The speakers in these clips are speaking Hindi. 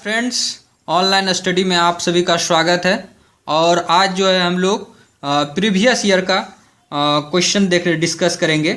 फ्रेंड्स, ऑनलाइन स्टडी में आप सभी का स्वागत है। और आज जो है हम लोग प्रीवियस ईयर का क्वेश्चन डिस्कस करेंगे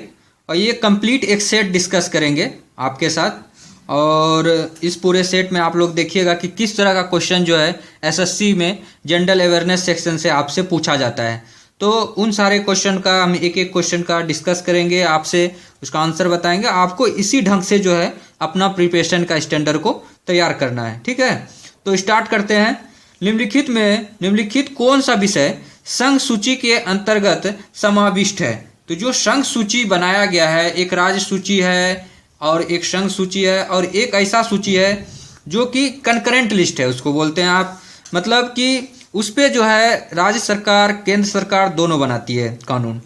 और ये कंप्लीट एक सेट डिस्कस करेंगे आपके साथ। और इस पूरे सेट में आप लोग देखिएगा कि किस तरह का क्वेश्चन जो है एसएससी में जनरल अवेयरनेस सेक्शन से आपसे पूछा जाता है। तो उन सारे क्वेश्चन का हम एक एक क्वेश्चन का डिस्कस करेंगे, आपसे उसका आंसर बताएंगे। आपको इसी ढंग से जो है अपना प्रिपरेशन का स्टैंडर्ड को तैयार करना है, ठीक है। तो स्टार्ट करते हैं। निम्नलिखित कौन सा विषय संघ सूची के अंतर्गत समाविष्ट है? तो जो संघ सूची बनाया गया है, एक राज्य सूची है और एक संघ सूची है और एक ऐसा सूची है जो कि कंकरेंट लिस्ट है, उसको बोलते हैं आप। मतलब कि उस पे जो है राज्य सरकार केंद्र सरकार दोनों बनाती है कानून।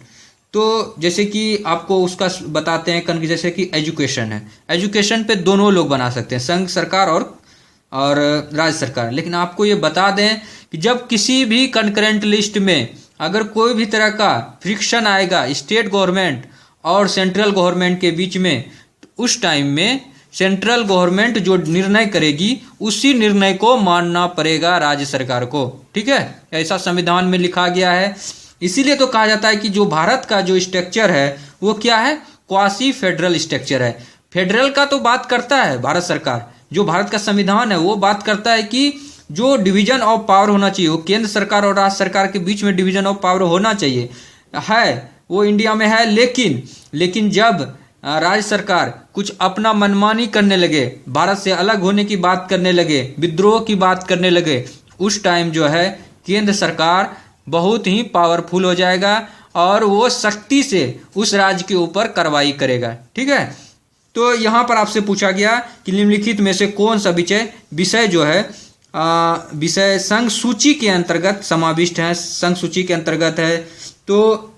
तो जैसे कि आपको उसका बताते हैं, जैसे कि एजुकेशन है, एजुकेशन पे दोनों लोग बना सकते हैं, संघ सरकार और राज्य सरकार। लेकिन आपको ये बता दें कि जब किसी भी कंकरेंट लिस्ट में अगर कोई भी तरह का फ्रिक्शन आएगा स्टेट गवर्नमेंट और सेंट्रल गवर्नमेंट के बीच में, तो उस टाइम में सेंट्रल गवर्नमेंट जो निर्णय करेगी उसी निर्णय को मानना पड़ेगा राज्य सरकार को, ठीक है। ऐसा संविधान में लिखा गया है। इसीलिए तो कहा जाता है कि जो भारत का जो स्ट्रक्चर है वो क्या है, क्वासी फेडरल स्ट्रक्चर है। फेडरल का तो बात करता है भारत सरकार, जो भारत का संविधान है वो बात करता है कि जो डिवीजन ऑफ पावर होना चाहिए वो केंद्र सरकार और राज्य सरकार के बीच में डिवीजन ऑफ पावर होना चाहिए, है वो इंडिया में है। लेकिन जब राज्य सरकार कुछ अपना मनमानी करने लगे, भारत से अलग होने की बात करने लगे, विद्रोह की बात करने लगे, उस टाइम जो है केंद्र सरकार बहुत ही पावरफुल हो जाएगा और वो सख्ती से उस राज्य के ऊपर कार्रवाई करेगा, ठीक है। तो यहाँ पर आपसे पूछा गया कि निम्नलिखित में से कौन सा विषय जो है विषय संघ सूची के अंतर्गत समाविष्ट है, संघ सूची के अंतर्गत है। तो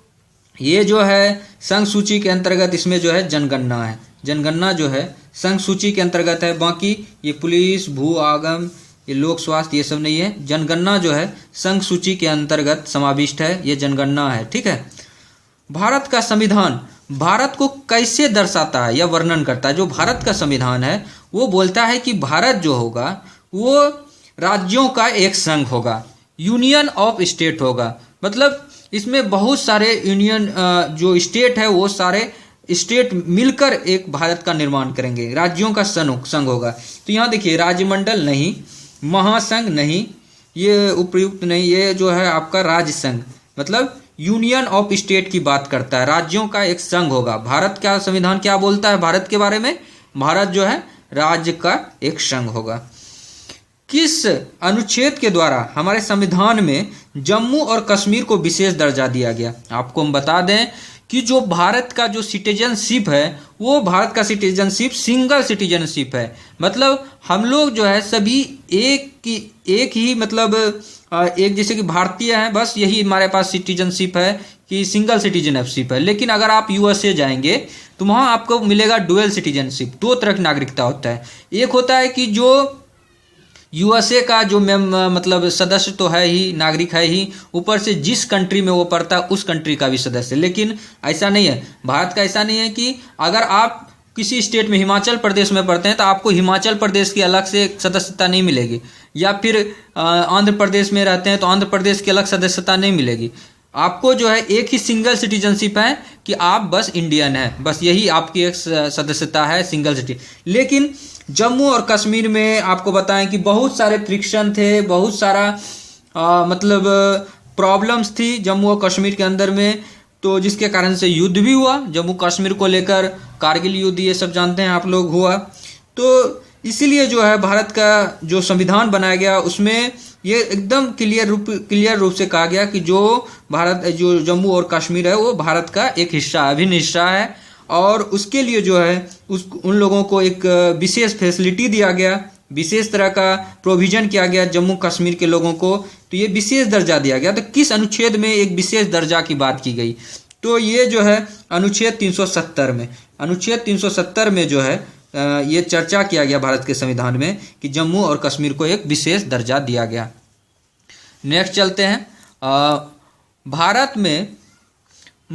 ये जो है संघ सूची के अंतर्गत, इसमें जो है जनगणना है, जनगणना जो है संघ सूची के अंतर्गत है। बाकी ये पुलिस, भू आगम, ये लोक स्वास्थ्य, ये सब नहीं है। जनगणना जो है संघ सूची के अंतर्गत समाविष्ट है, ये जनगणना है, ठीक है। भारत का संविधान भारत को कैसे दर्शाता है या वर्णन करता है? जो भारत का संविधान है वो बोलता है कि भारत जो होगा वो राज्यों का एक संघ होगा, यूनियन ऑफ स्टेट होगा। मतलब इसमें बहुत सारे यूनियन जो स्टेट है वो सारे स्टेट मिलकर एक भारत का निर्माण करेंगे, राज्यों का संघ होगा। तो यहाँ देखिए, राज्यमंडल नहीं, महासंघ नहीं, ये उपयुक्त नहीं, ये जो है आपका राज्य संघ, मतलब यूनियन ऑफ स्टेट की बात करता है, राज्यों का एक संघ होगा। भारत का संविधान क्या बोलता है भारत के बारे में? भारत जो है राज्य का एक संघ होगा। किस अनुच्छेद के द्वारा हमारे संविधान में जम्मू और कश्मीर को विशेष दर्जा दिया गया? आपको हम बता दें कि जो भारत का जो सिटीजनशिप है वो भारत का सिटीजनशिप सिंगल सिटीजनशिप है। मतलब हम लोग जो है सभी एक ही मतलब एक जैसे कि भारतीय हैं, बस यही हमारे पास सिटीजनशिप है कि सिंगल सिटीजनशिप है। लेकिन अगर आप यूएसए जाएंगे तो वहाँ आपको मिलेगा डुअल सिटीजनशिप। दो तरह की नागरिकता होता है। एक होता है कि जो यूएसए का जो मतलब सदस्य तो है ही, नागरिक है ही, ऊपर से जिस कंट्री में वो पड़ता है उस कंट्री का भी सदस्य। लेकिन ऐसा नहीं है, भारत का ऐसा नहीं है कि अगर आप किसी स्टेट में हिमाचल प्रदेश में पढ़ते हैं तो आपको हिमाचल प्रदेश की अलग से सदस्यता नहीं मिलेगी, या फिर आंध्र प्रदेश में रहते हैं तो आंध्र प्रदेश की अलग सदस्यता नहीं मिलेगी। आपको जो है एक ही सिंगल सिटीजनशिप है कि आप बस इंडियन है, बस यही आपकी एक सदस्यता है, सिंगल सिटी। लेकिन जम्मू और कश्मीर में आपको बताएं कि बहुत सारे फ्रिक्शन थे, बहुत सारा मतलब प्रॉब्लम्स थी जम्मू और कश्मीर के अंदर में, तो जिसके कारण से युद्ध भी हुआ जम्मू कश्मीर को लेकर, कारगिल युद्ध, ये सब जानते हैं आप लोग, हुआ। तो इसीलिए जो है भारत का जो संविधान बनाया गया उसमें ये एकदम क्लियर रूप से कहा गया कि जो जम्मू और कश्मीर है वो भारत का एक हिस्सा, अभिन्न हिस्सा है। और उसके लिए जो है उन लोगों को एक विशेष फैसिलिटी दिया गया, विशेष तरह का प्रोविजन किया गया जम्मू कश्मीर के लोगों को, तो ये विशेष दर्जा दिया गया। तो किस अनुच्छेद में एक विशेष दर्जा की बात की गई? तो ये जो है अनुच्छेद 370 में, अनुच्छेद 370 में जो है ये चर्चा किया गया भारत के संविधान में कि जम्मू और कश्मीर को एक विशेष दर्जा दिया गया। नेक्स्ट चलते हैं। भारत में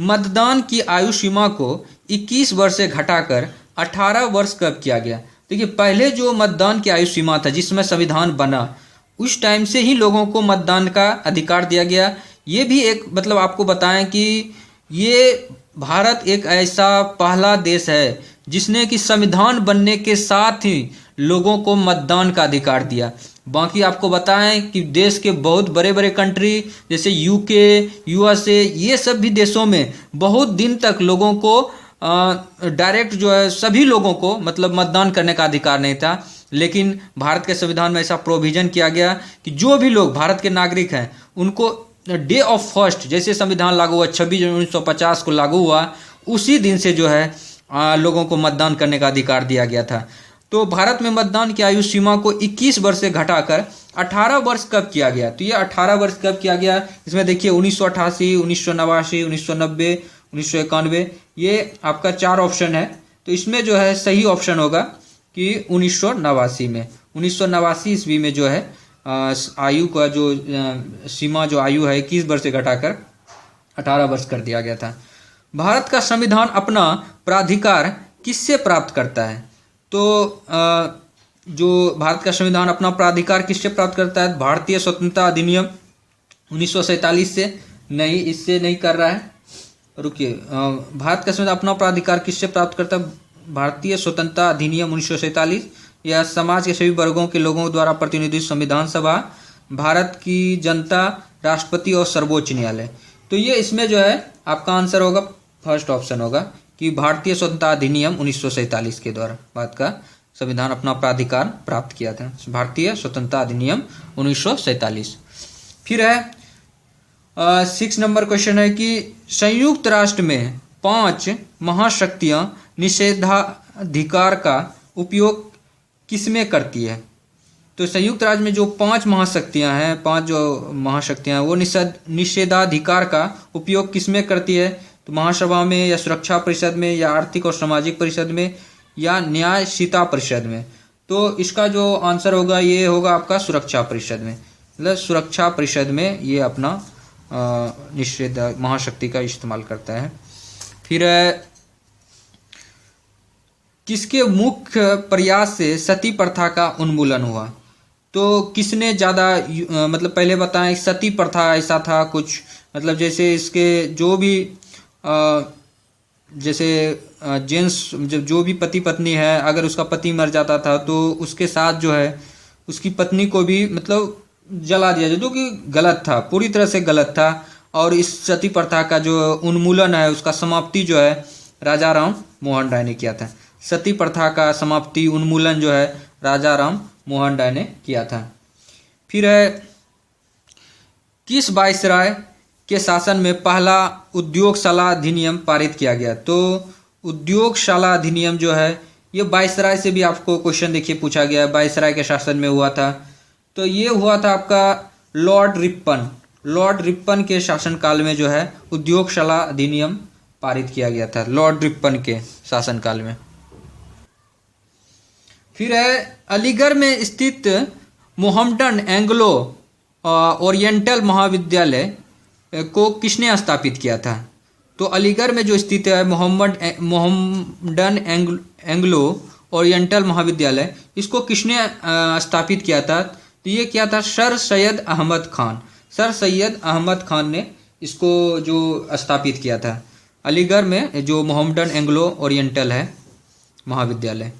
मतदान की आयु सीमा को 21 वर्ष से घटाकर 18 वर्ष कब किया गया? देखिए पहले जो मतदान की आयु सीमा था जिसमें संविधान बना, उस टाइम से ही लोगों को मतदान का अधिकार दिया गया। ये भी एक मतलब आपको बताएं कि ये भारत एक ऐसा पहला देश है जिसने कि संविधान बनने के साथ ही लोगों को मतदान का अधिकार दिया। बाकी आपको बताएं कि देश के बहुत बड़े बड़े कंट्री जैसे यूके, यूएसए, ये सब भी देशों में बहुत दिन तक लोगों को डायरेक्ट जो है सभी लोगों को मतलब मतदान करने का अधिकार नहीं था। लेकिन भारत के संविधान में ऐसा प्रोविजन किया गया कि जो भी लोग भारत के नागरिक हैं उनको डे ऑफ फर्स्ट, जैसे संविधान लागू हुआ 26 जनवरी 1950 को लागू हुआ, उसी दिन से जो है लोगों को मतदान करने का अधिकार दिया गया था। तो भारत में मतदान की आयु सीमा को 21 वर्ष से घटाकर 18 वर्ष कब किया गया? तो ये 18 वर्ष कब किया गया? इसमें देखिए 1988, 1989, 1990, 1991, ये आपका 4 ऑप्शन है। तो इसमें जो है सही ऑप्शन होगा कि 1989 में, 1989 ईस्वी में जो है आयु का जो सीमा जो आयु है 21 वर्ष से घटाकर 18 वर्ष कर दिया गया था। भारत का संविधान अपना प्राधिकार किससे प्राप्त करता है? तो जो भारत का संविधान अपना प्राधिकार किससे प्राप्त करता है? भारतीय स्वतंत्रता अधिनियम 1947 से नहीं, इससे नहीं कर रहा है, रुकिए। भारत का संविधान अपना प्राधिकार किससे प्राप्त करता है? भारतीय स्वतंत्रता अधिनियम 1947 या समाज के सभी वर्गों के लोगों द्वारा प्रतिनिधित संविधान सभा, भारत की जनता, राष्ट्रपति और सर्वोच्च न्यायालय। तो ये इसमें जो है आपका आंसर होगा फर्स्ट ऑप्शन होगा कि भारतीय स्वतंत्रता अधिनियम 1947 के द्वारा भारत का संविधान अपना प्राधिकार प्राप्त किया था। भारतीय स्वतंत्रता अधिनियम 1947। फिर है 6 नंबर क्वेश्चन है कि संयुक्त राष्ट्र में 5 महाशक्तियां निषेधाधिकार का उपयोग किसमें करती है? तो संयुक्त राज्य में जो 5 महाशक्तियां हैं, 5 जो महाशक्तियां हैं वो निषेधाधिकार का उपयोग किसमें करती है? तो महासभा में या सुरक्षा परिषद में या आर्थिक और सामाजिक परिषद में या न्यायशीता परिषद में। तो इसका जो आंसर होगा ये होगा आपका सुरक्षा परिषद में, मतलब सुरक्षा परिषद में ये अपना निषेध महाशक्ति का इस्तेमाल करता है। फिर किसके मुख्य प्रयास से सती प्रथा का उन्मूलन हुआ? तो किसने ज़्यादा मतलब पहले बताएं सती प्रथा ऐसा था कुछ, मतलब जैसे इसके जो भी जैसे जेंट्स जो भी पति पत्नी है, अगर उसका पति मर जाता था तो उसके साथ जो है उसकी पत्नी को भी मतलब जला दिया जाए, जो कि गलत था, पूरी तरह से गलत था। और इस सती प्रथा का जो उन्मूलन है उसका समाप्ति जो है राजा राम मोहन राय ने किया था। सती प्रथा का समाप्ति उन्मूलन जो है राजा राम मोहन राय ने किया था। फिर है किस वायसराय के शासन में पहला उद्योगशाला अधिनियम पारित किया गया? तो उद्योगशाला अधिनियम जो है ये वायसराय से भी आपको क्वेश्चन देखिए पूछा गया है, वायसराय के शासन में हुआ था। तो ये हुआ था आपका लॉर्ड रिपन, लॉर्ड रिपन के शासनकाल में जो है उद्योगशाला अधिनियम पारित किया गया था, लॉर्ड रिपन के शासनकाल में। फिर है अलीगढ़ में स्थित मोहम्मडन एंग्लो ओरिएंटल महाविद्यालय को किसने स्थापित किया था? तो अलीगढ़ में जो स्थित है मोहम्मडन एंग्लो ओरिएंटल महाविद्यालय, इसको किसने स्थापित किया था? तो ये किया था सर सैयद अहमद खान। सर सैयद अहमद खान ने इसको जो स्थापित किया था अलीगढ़ में जो मोहम्मडन एंग्लो ओरिएंटल है महाविद्यालय।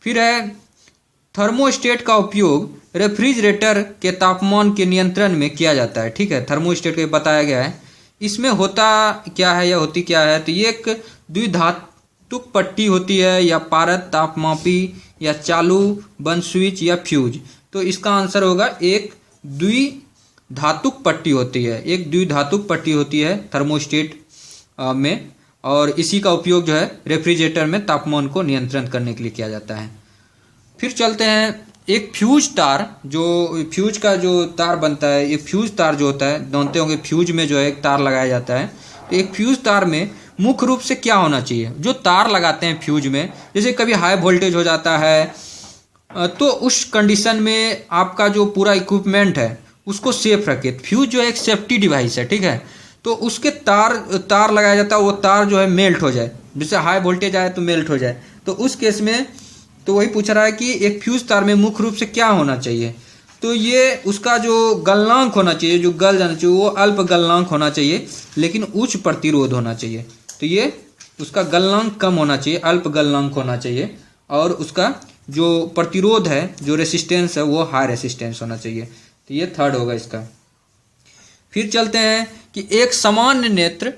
फिर है थर्मोस्टेट का उपयोग रेफ्रिजरेटर के तापमान के नियंत्रण में किया जाता है। ठीक है, थर्मोस्टेट को बताया गया है। इसमें होता क्या है या होती क्या है? तो ये एक द्विधातुक पट्टी होती है या पारद तापमापी या चालू बंद स्विच या फ्यूज। तो इसका आंसर होगा एक द्विधातुक पट्टी होती है, एक द्विधातुक पट्टी होती है थर्मोस्टेट में, और इसी का उपयोग जो है रेफ्रिजरेटर में तापमान को नियंत्रण करने के लिए किया जाता है। फिर चलते हैं एक फ्यूज तार, जो फ्यूज का जो तार बनता है, ये फ्यूज तार जो होता है, जानते होंगे फ्यूज में जो है एक तार लगाया जाता है। तो एक फ्यूज तार में मुख्य रूप से क्या होना चाहिए? जो तार लगाते हैं फ्यूज में, जैसे कभी हाई वोल्टेज हो जाता है तो उस कंडीशन में आपका जो पूरा इक्विपमेंट है उसको सेफ रखे। फ्यूज जो है एक सेफ्टी डिवाइस है, ठीक है। तो उसके तार लगाया जाता है, वो तार जो है मेल्ट हो जाए, जैसे हाई वोल्टेज आए तो मेल्ट हो जाए। तो उस केस में तो वही पूछ रहा है कि एक फ्यूज तार में मुख्य रूप से क्या होना चाहिए। तो ये उसका जो गलनांक होना चाहिए, जो गल जाना चाहिए, वो अल्प गलनांक होना चाहिए, लेकिन उच्च प्रतिरोध होना चाहिए। तो ये उसका गलनांक कम होना चाहिए, अल्प गलनांक होना चाहिए, और उसका जो प्रतिरोध है, जो रेसिस्टेंस है, वो हाई रेसिस्टेंस होना चाहिए। तो ये थर्ड होगा इसका। फिर चलते हैं कि एक सामान्य नेत्र,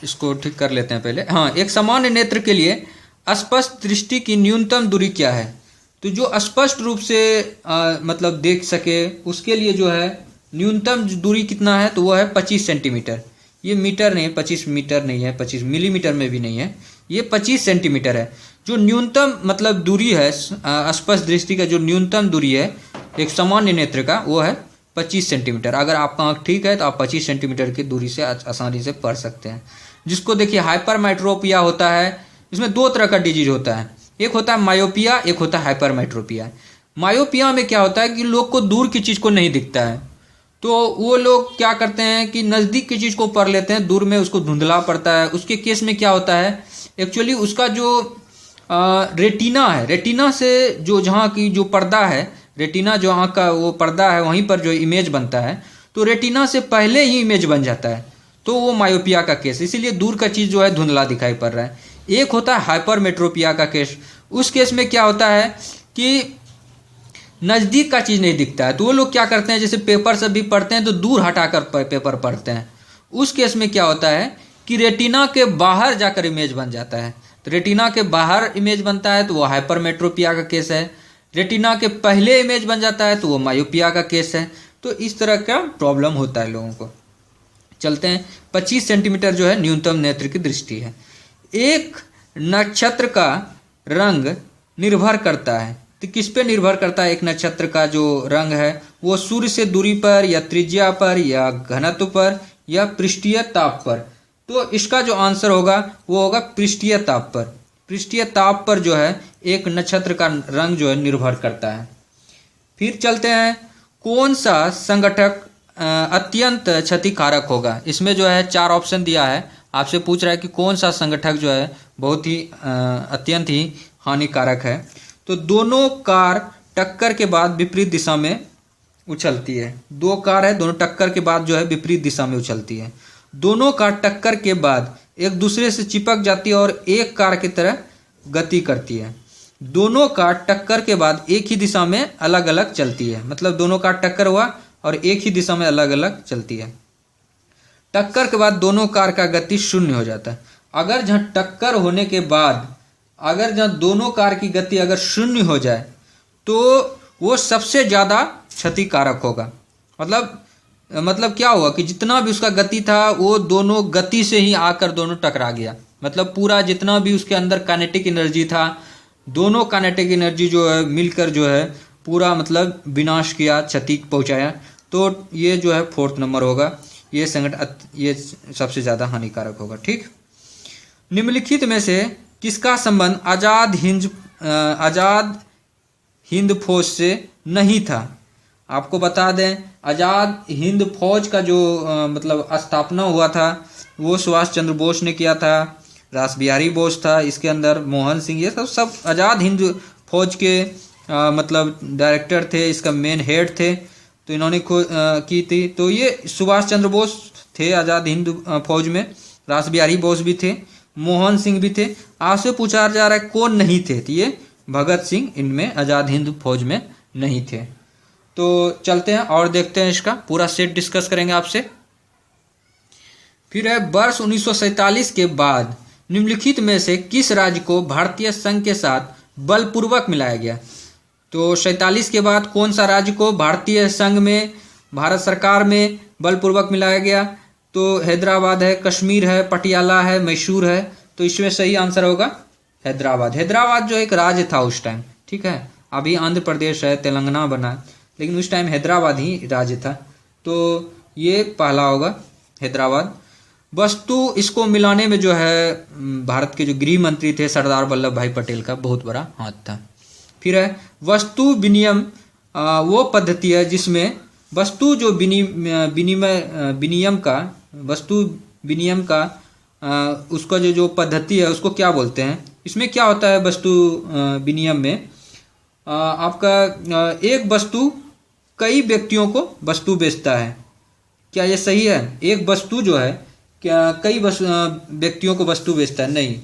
इसको ठीक कर लेते हैं पहले। हाँ, एक सामान्य नेत्र के लिए स्पष्ट दृष्टि की न्यूनतम दूरी क्या है। तो जो स्पष्ट रूप से मतलब देख सके, उसके लिए जो है न्यूनतम दूरी कितना है, तो वो है 25 सेंटीमीटर। ये मीटर नहीं है, 25 मीटर नहीं है, 25 मिलीमीटर में भी नहीं है, ये 25 सेंटीमीटर है। जो न्यूनतम मतलब दूरी है, स्पष्ट दृष्टि का जो न्यूनतम दूरी है एक सामान्य नेत्र का, वो है 25 सेंटीमीटर। अगर आपका आँख ठीक है तो आप 25 सेंटीमीटर की दूरी से आसानी से पढ़ सकते हैं। जिसको देखिए हाइपरमेट्रोपिया होता है, इसमें दो तरह का डिजीज होता है, एक होता है मायोपिया, एक होता है हाइपरमेट्रोपिया। मायोपिया में क्या होता है कि लोग को दूर की चीज़ को नहीं दिखता है, तो वो लोग क्या करते हैं कि नज़दीक की चीज़ को पढ़ लेते हैं, दूर में उसको धुंधला पड़ता है। उसके केस में क्या होता है, एक्चुअली उसका जो रेटिना है, रेटिना से जो जहाँ की जो पर्दा है, रेटिना जो आँख का वो पर्दा है, वहीं पर जो इमेज बनता है, तो रेटिना से पहले ही इमेज बन जाता है, तो वो मायोपिया का केस। इसीलिए दूर का चीज़ जो है धुंधला दिखाई पड़ रहा है। एक होता है हाइपरमेट्रोपिया का केस। उस केस में क्या होता है कि नज़दीक का चीज़ नहीं दिखता है, तो वो लोग क्या करते हैं, जैसे पेपर से भी पढ़ते हैं तो दूर हटाकर पेपर पढ़ते हैं। उस केस में क्या होता है कि रेटिना के बाहर जाकर इमेज बन जाता है। तो रेटिना के बाहर इमेज बनता है तो वो हाइपरमेट्रोपिया का केस है। रेटिना के पहले इमेज बन जाता है तो वो मायोपिया का केस है। तो इस तरह का प्रॉब्लम होता है लोगों को। चलते हैं, 25 सेंटीमीटर जो है न्यूनतम नेत्र की दृष्टि है। एक नक्षत्र का रंग निर्भर करता है, तो किस पे निर्भर करता है एक नक्षत्र का जो रंग है, वो सूर्य से दूरी पर, या त्रिज्या पर, या घनत्व पर, या पृष्ठीय ताप पर। तो इसका जो आंसर होगा वो होगा पृष्ठीय ताप पर। पृष्ठीय ताप पर जो है एक नक्षत्र का रंग जो है निर्भर करता है। फिर चलते हैं, कौन सा संगठक अत्यंत क्षतिकारक होगा। इसमें जो है 4 ऑप्शन दिया है, आपसे पूछ रहा है कि कौन सा संगठक जो है बहुत ही अत्यंत ही हानिकारक है। तो दोनों कार टक्कर के बाद विपरीत दिशा में उछलती है। 2 कार है, दोनों टक्कर के बाद जो है विपरीत दिशा में उछलती है। दोनों कार टक्कर के बाद एक दूसरे से चिपक जाती है और एक कार की तरह गति करती है। दोनों कार टक्कर के बाद एक ही दिशा में अलग अलग चलती है, मतलब दोनों कार टक्कर हुआ और एक ही दिशा में अलग अलग चलती है। टक्कर के बाद दोनों कार का गति शून्य हो जाता है। अगर जहाँ टक्कर होने के बाद अगर जहाँ दोनों कार की गति अगर शून्य हो जाए तो वो सबसे ज़्यादा क्षतिकारक होगा। मतलब क्या हुआ कि जितना भी उसका गति था वो दोनों गति से ही आकर दोनों टकरा गया। मतलब पूरा जितना भी उसके अंदर काइनेटिक एनर्जी था, दोनों काइनेटिक एनर्जी जो है मिलकर जो है पूरा मतलब विनाश किया, क्षति पहुंचाया। तो ये जो है 4th नंबर होगा, ये संगठन ये सबसे ज़्यादा हानिकारक होगा। ठीक, निम्नलिखित में से किसका संबंध आज़ाद हिंद फौज से नहीं था। आपको बता दें, आज़ाद हिंद फौज का जो मतलब स्थापना हुआ था वो सुभाष चंद्र बोस ने किया था, रास बिहारी बोस था इसके अंदर, मोहन सिंह, ये सब आज़ाद हिंद फौज के मतलब डायरेक्टर थे, इसका मेन हेड थे, तो इन्होंने की थी। तो ये सुभाष चंद्र बोस थे आज़ाद हिंद फौज में, रास बिहारी बोस भी थे, मोहन सिंह भी थे। आपसे पूछा जा रहा है कौन नहीं थे, तो ये भगत सिंह इनमें आज़ाद हिंद फौज में नहीं थे। तो चलते हैं और देखते हैं, इसका पूरा सेट डिस्कस करेंगे आपसे। फिर है, वर्ष 1947 के बाद निम्नलिखित में से किस राज्य को भारतीय संघ के साथ बलपूर्वक मिलाया गया। तो 47 के बाद कौन सा राज्य को भारतीय संघ में, भारत सरकार में बलपूर्वक मिलाया गया। तो हैदराबाद है, कश्मीर है, पटियाला है, मैसूर है। तो इसमें सही आंसर होगा हैदराबाद। हैदराबाद जो एक राज्य था उस टाइम, ठीक है, अभी आंध्र प्रदेश है, तेलंगाना बना, लेकिन उस टाइम हैदराबाद ही राज्य था। तो ये पहला होगा हैदराबाद। वस्तु इसको मिलाने में जो है भारत के जो गृह मंत्री थे सरदार वल्लभ भाई पटेल का बहुत बड़ा हाथ था। फिर है, वस्तु विनिमय वो पद्धति है जिसमें वस्तु जो विनियम का उसका जो पद्धति है उसको क्या बोलते हैं, इसमें क्या होता है वस्तु विनिमय में, आपका एक वस्तु कई व्यक्तियों को वस्तु बेचता है। क्या ये सही है? एक वस्तु जो है क्या कई व्यक्तियों को वस्तु बेचता है? नहीं,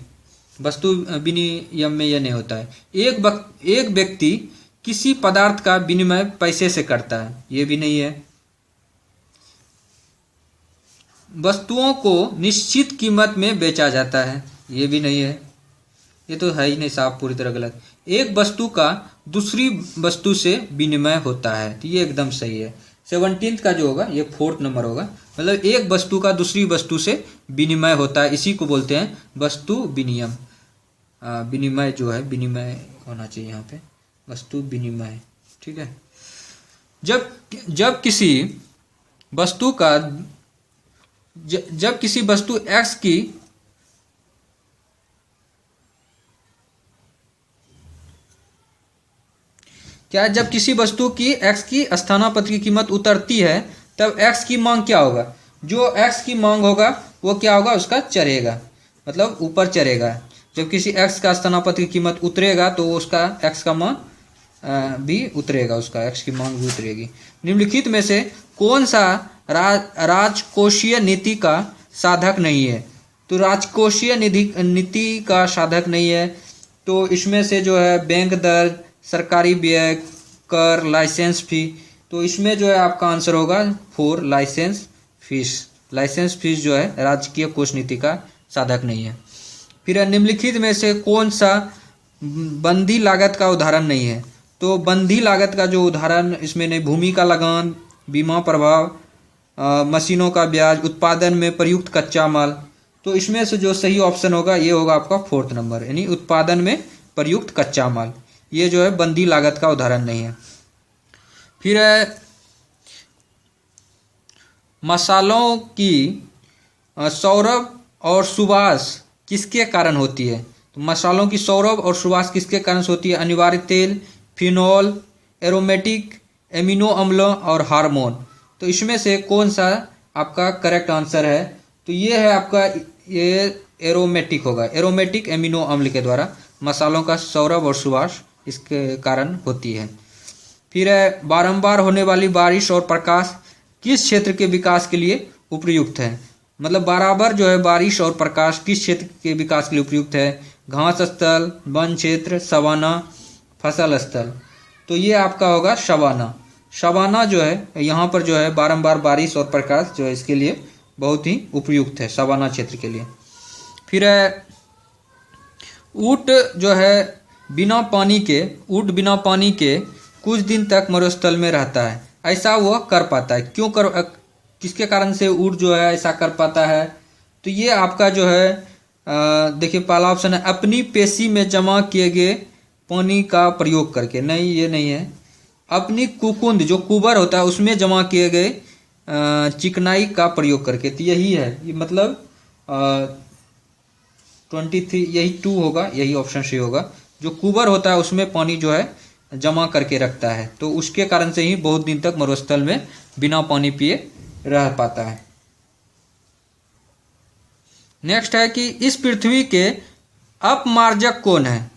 वस्तु विनिमय में यह नहीं होता है। एक व्यक्ति किसी पदार्थ का विनिमय पैसे से करता है, ये भी नहीं है। वस्तुओं को निश्चित कीमत में बेचा जाता है, ये भी नहीं है। ये तो है ही नहीं साहब, पूरी तरह गलत। एक वस्तु का दूसरी वस्तु से विनिमय होता है, तो ये एकदम सही है। 17 का जो होगा ये 4th नंबर होगा। मतलब एक वस्तु का दूसरी वस्तु से विनिमय होता है, इसी को बोलते हैं वस्तु विनिमय। विनिमय जो है, विनिमय होना चाहिए यहाँ पे, वस्तु विनिमय, ठीक है। जब किसी वस्तु का जब किसी वस्तु एक्स की जब किसी वस्तु की एक्स की स्थानापन्न की कीमत उतरती है, तब एक्स की मांग क्या होगा? जो एक्स की मांग होगा वो क्या होगा? उसका चढ़ेगा, मतलब ऊपर चढ़ेगा। जब किसी एक्स का स्थानापन्न की कीमत उतरेगा तो उसका एक्स का मान भी उतरेगा, उसका एक्स की मांग भी उतरेगी। निम्नलिखित में से कौन सा राजकोषीय नीति का साधक नहीं है? तो राजकोषीय नीति का साधक नहीं है, तो इसमें से जो है बैंक दर, सरकारी व्यय, कर, लाइसेंस फी, तो इसमें जो है आपका आंसर होगा 4 लाइसेंस फीस। लाइसेंस फीस जो है राजकीय कोष नीति का साधक नहीं है। फिर निम्नलिखित में से कौन सा बंदी लागत का उदाहरण नहीं है? तो बंदी लागत का जो उदाहरण इसमें नहीं, भूमि का लगान, बीमा प्रभाव, मशीनों का ब्याज, उत्पादन में प्रयुक्त कच्चा माल। तो इसमें से जो सही ऑप्शन होगा ये होगा आपका 4th नंबर, यानी उत्पादन में प्रयुक्त कच्चा माल। ये जो है बंदी लागत का उदाहरण नहीं है। फिर मसालों की सौरभ और सुवास किसके कारण होती है? तो मसालों की सौरभ और सुवास किसके कारण होती है? अनिवार्य तेल, फिनॉल, एरोमेटिक, एमिनो अम्ल और हार्मोन। तो इसमें से कौन सा आपका करेक्ट आंसर है? तो ये है आपका, ये एरोमेटिक होगा। एरोमेटिक एमिनो अम्ल के द्वारा मसालों का सौरभ और सुवास इसके कारण होती है। फिर है बारंबार होने वाली बारिश और प्रकाश किस क्षेत्र के विकास के लिए उपयुक्त है? मतलब बराबर जो है बारिश और प्रकाश किस क्षेत्र के विकास के लिए उपयुक्त है? घास स्थल, वन क्षेत्र, सवाना, फसल स्थल। तो ये आपका होगा सवाना। सवाना जो है यहाँ पर जो है बारंबार बारिश और प्रकाश जो है इसके लिए बहुत ही उपयुक्त है, सवाना क्षेत्र के लिए। फिर है ऊँट जो है बिना पानी के कुछ दिन तक मरुस्थल में रहता है, ऐसा वह कर पाता है। किसके कारण से ऊँट जो है ऐसा कर पाता है? तो ये आपका जो है देखिए पहला ऑप्शन है, अपनी पेशी में जमा किए गए पानी का प्रयोग करके। नहीं, ये नहीं है। अपनी कुकुंद जो कुबर होता है उसमें जमा किए गए चिकनाई का प्रयोग करके। तो यही है, ये मतलब 23, यही 2 होगा, यही ऑप्शन सही होगा। जो कुबर होता है उसमें पानी जो है जमा करके रखता है, तो उसके कारण से ही बहुत दिन तक मरुस्थल में बिना पानी पिए रह पाता है। नेक्स्ट है कि इस पृथ्वी के अपमार्जक कौन है?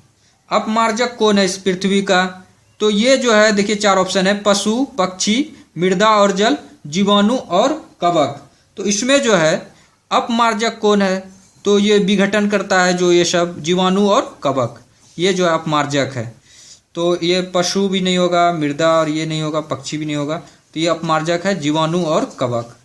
अपमार्जक कौन है इस पृथ्वी का? तो ये जो है देखिए 4 ऑप्शन है, पशु, पक्षी, मृदा और जल, जीवाणु और कवक। तो इसमें जो है अपमार्जक कौन है? तो ये विघटन करता है जो ये सब, जीवाणु और कवक, ये जो है अपमार्जक है। तो ये पशु भी नहीं होगा, मृदा और ये नहीं होगा, पक्षी भी नहीं होगा, तो ये अपमार्जक है जीवाणु और कवक।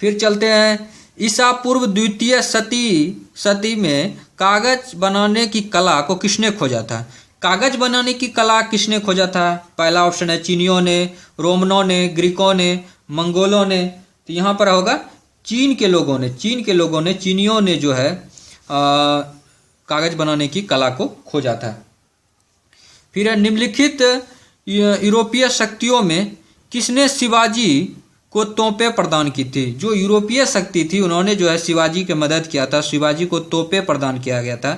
फिर चलते हैं, ईसा पूर्व द्वितीय सदी में कागज बनाने की कला को किसने खोजा था? कागज बनाने की कला किसने खोजा था? पहला ऑप्शन है चीनियों ने, रोमनों ने, ग्रीकों ने, मंगोलों ने। तो यहाँ पर होगा चीन के लोगों ने, चीनियों ने जो है कागज बनाने की कला को खोजा था। फिर निम्नलिखित यूरोपीय शक्तियों में किसने शिवाजी को तोपें प्रदान की थी? जो यूरोपीय शक्ति थी उन्होंने जो है शिवाजी की मदद किया था, शिवाजी को तोपें प्रदान किया गया था।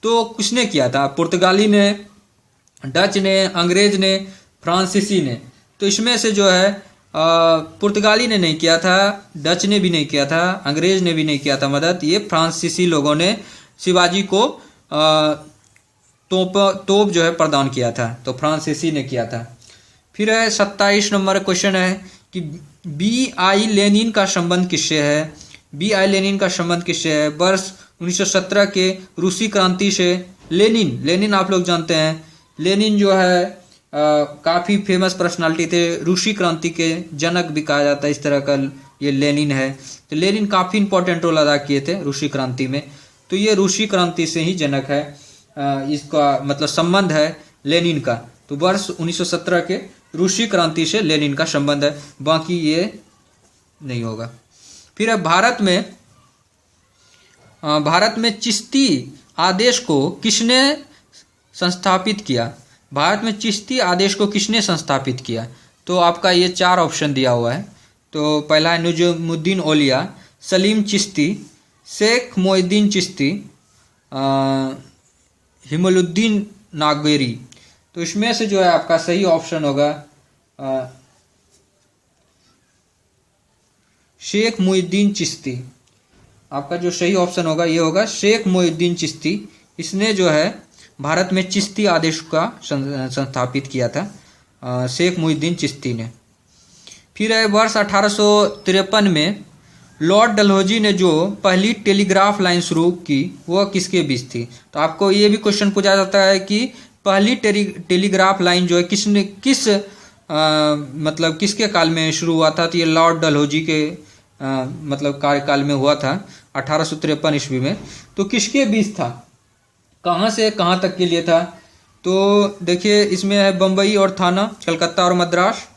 तो किसने किया था? पुर्तगाली ने, डच ने, अंग्रेज ने, फ्रांसीसी ने। तो इसमें से जो है पुर्तगाली ने नहीं किया था, डच ने भी नहीं किया था, अंग्रेज ने भी नहीं किया था मदद, ये फ्रांसीसी लोगों ने शिवाजी को तोप जो है प्रदान किया था, तो फ्रांसीसी ने किया था। फिर है 27 नंबर क्वेश्चन है कि बी आई लेनिन का संबंध किससे है। बी आई लेनिन का संबंध किससे है। वर्ष 1917 के रूसी क्रांति से। लेनिन आप लोग जानते हैं, लेनिन जो है काफ़ी फेमस पर्सनालिटी थे, रूसी क्रांति के जनक भी कहा जाता है, इस तरह का ये लेनिन है। तो लेनिन काफ़ी इंपॉर्टेंट रोल अदा किए थे रूसी क्रांति में, तो ये रूसी क्रांति से ही जनक है। इसका मतलब संबंध है लेनिन का, तो वर्ष 1917 के रूसी क्रांति से लेनिन का संबंध है, बाकी ये नहीं होगा। फिर भारत में चिश्ती आदेश को किसने संस्थापित किया। भारत में चिश्ती आदेश को किसने संस्थापित किया, तो आपका ये 4 ऑप्शन दिया हुआ है। तो पहला है निजामुद्दीन औलिया, सलीम चिश्ती, शेख मोइनुद्दीन चिश्ती, हिमलुद्दीन नागेरी। तो इसमें से जो है आपका सही ऑप्शन होगा शेख मोइनुद्दीन चिश्ती। आपका जो सही ऑप्शन होगा ये होगा शेख मोइनुद्दीन चिश्ती। इसने जो है भारत में चिश्ती आदेश का संस्थापित किया था शेख मोइनुद्दीन चिश्ती ने। फिर है वर्ष 1853 में लॉर्ड डलहौजी ने जो पहली टेलीग्राफ लाइन शुरू की वह किसके बीच थी। तो आपको ये भी क्वेश्चन पूछा जाता है कि पहली टेलीग्राफ लाइन जो है मतलब किसके काल में शुरू हुआ था। तो ये लॉर्ड डलहौजी के मतलब कार्यकाल में हुआ था 1853 ईस्वी में। तो किसके बीच था, कहाँ से कहाँ तक के लिए था। तो देखिए इसमें है बम्बई और थाना, कलकत्ता और मद्रास,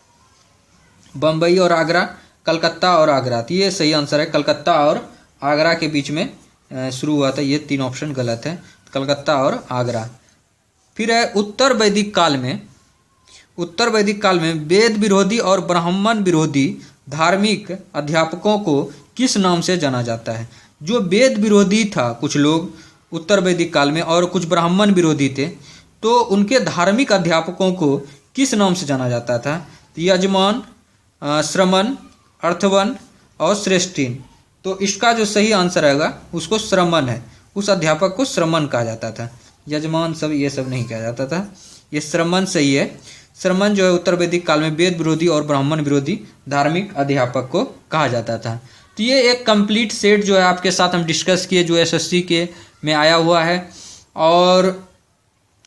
बम्बई और आगरा, कलकत्ता और आगरा। तो ये सही आंसर है, कलकत्ता और आगरा के बीच में शुरू हुआ था। ये 3 ऑप्शन गलत है, कलकत्ता और आगरा। फिर है उत्तर वैदिक काल में वेद विरोधी और ब्राह्मण विरोधी धार्मिक अध्यापकों को किस नाम से जाना जाता है। जो वेद विरोधी था कुछ लोग उत्तर वैदिक काल में और कुछ ब्राह्मण विरोधी थे, तो उनके धार्मिक अध्यापकों को किस नाम से जाना जाता था। यजमान, श्रमण, अर्थवन और श्रेष्ठीन। तो इसका जो सही आंसर आएगा उसको श्रमण है, उस अध्यापक को श्रमण कहा जाता था। यजमान सब ये सब नहीं कहा जाता था, ये श्रमण सही है। श्रमण जो है उत्तर वैदिक काल में वेद विरोधी और ब्राह्मण विरोधी धार्मिक अध्यापक को कहा जाता था। तो ये एक कंप्लीट सेट जो है आपके साथ हम डिस्कस किए जो एसएससी के में आया हुआ है, और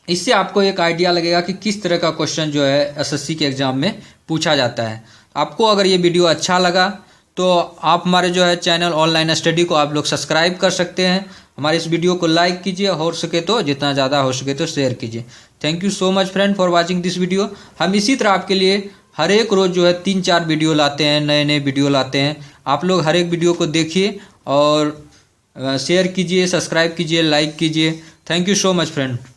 इससे आपको एक आइडिया लगेगा कि किस तरह का क्वेश्चन जो है एसएससी के एग्ज़ाम में पूछा जाता है। आपको अगर ये वीडियो अच्छा लगा तो आप हमारे जो है चैनल ऑनलाइन स्टडी को आप लोग सब्सक्राइब कर सकते हैं। हमारे इस वीडियो को लाइक कीजिए, हो सके तो जितना ज़्यादा हो सके तो शेयर कीजिए। Thank you so much friend for watching this video. हम इसी तरह आपके लिए हर एक रोज़ जो है 3-4 वीडियो लाते हैं, नए वीडियो लाते हैं। आप लोग हर एक वीडियो को देखिए और शेयर कीजिए, सब्सक्राइब कीजिए, लाइक कीजिए। Thank you so much friend.